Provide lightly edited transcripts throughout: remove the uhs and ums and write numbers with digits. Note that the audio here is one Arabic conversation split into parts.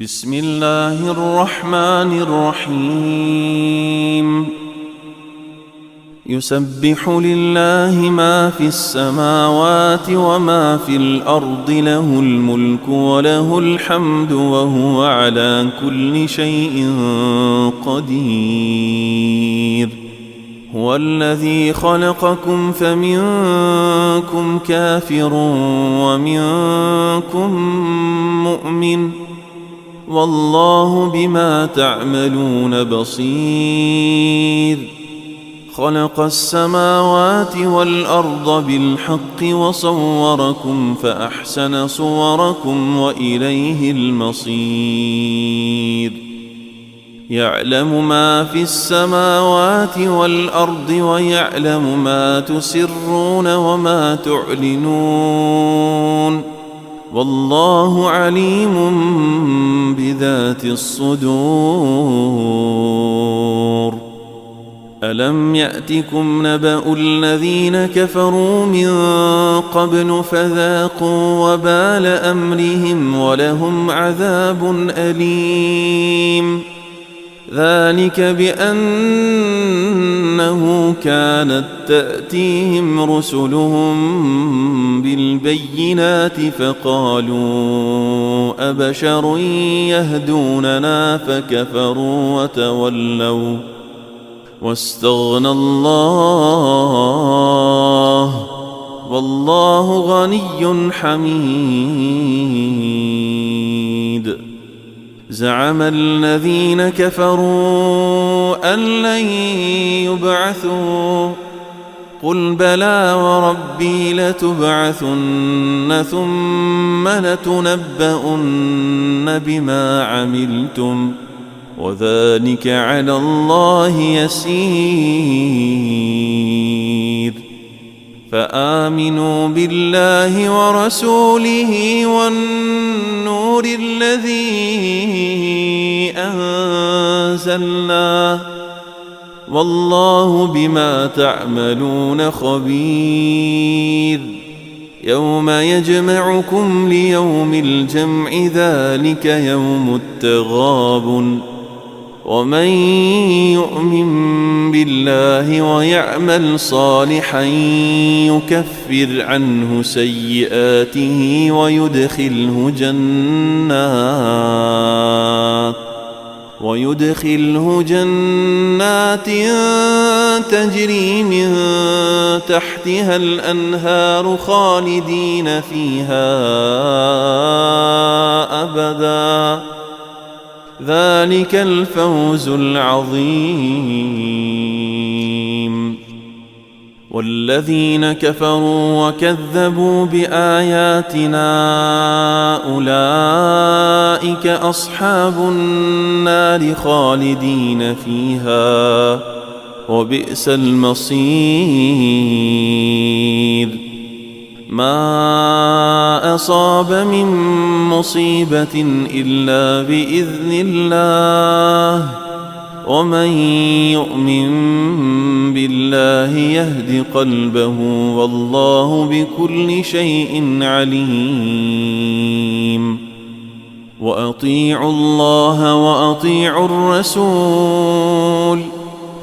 بسم الله الرحمن الرحيم يسبح لله ما في السماوات وما في الأرض له الملك وله الحمد وهو على كل شيء قدير هو الذي خلقكم فمنكم كافر ومنكم مؤمن والله بما تعملون بصير خلق السماوات والأرض بالحق وصوركم فأحسن صوركم وإليه المصير يعلم ما في السماوات والأرض ويعلم ما تسرون وما تعلنون والله عليم بذات الصدور ألم يأتكم نبأ الذين كفروا من قبل فذاقوا وبال أمرهم ولهم عذاب أليم ذلك بأنه كانت تأتيهم رسلهم بالبينات فقالوا أبشر يهدوننا فكفروا وتولوا واستغنى الله والله غني حميد زعم الذين كفروا أن لن يبعثوا قل بلى وربي لتبعثن ثم لتنبؤن بما عملتم وذلك على الله يسير فآمنوا بالله ورسوله والنور الذي أنزلنا والله بما تعملون خبير يوم يجمعكم ليوم الجمع ذلك يوم التغابن ومن يؤمن بالله ويعمل صالحا يكفر عنه سيئاته ويدخله جنات تجري من تحتها الأنهار خالدين فيها أبدا ذلك الفوز العظيم والذين كفروا وكذبوا بآياتنا أولئك أصحاب النار خالدين فيها وبئس المصير ما أصاب من مصيبة إلا بإذن الله ومن يؤمن بالله يهد قلبه والله بكل شيء عليم وأطيعوا الله وأطيعوا الرسول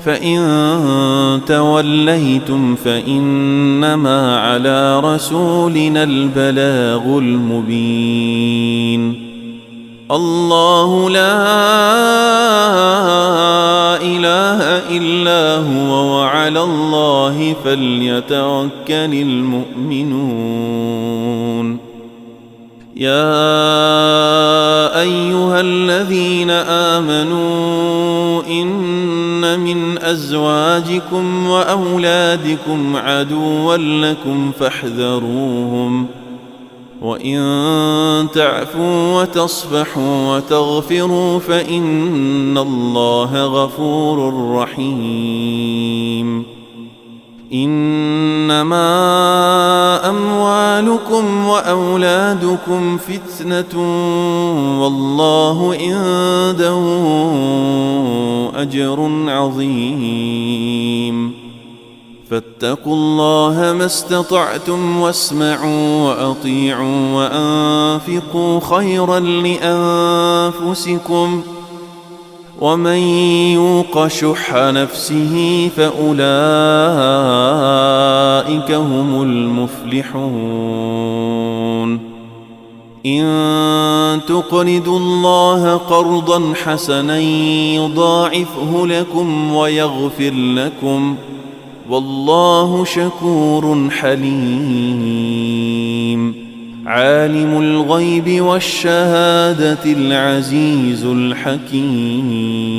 فإن توليتم فإنما على رسولنا البلاغ المبين الله لا إله إلا هو وعلى الله فليتوكل المؤمنون يا أيها الذين آمنوا إن من أزواجكم وأولادكم عدوا لكم فاحذروهم وإن تعفوا وتصفحوا وتغفروا فإن الله غفور رحيم إنما أموالكم وأولادكم فتنة والله عنده أجر عظيم فاتقوا الله ما استطعتم واسمعوا وأطيعوا وأنفقوا خيرا لأنفسكم ومن يوق شح نفسه فأولئك هم المفلحون إن تقرضوا الله قرضا حسنا يضاعفه لكم ويغفر لكم والله شكور حليم عالم الغيب والشهادة العزيز الحكيم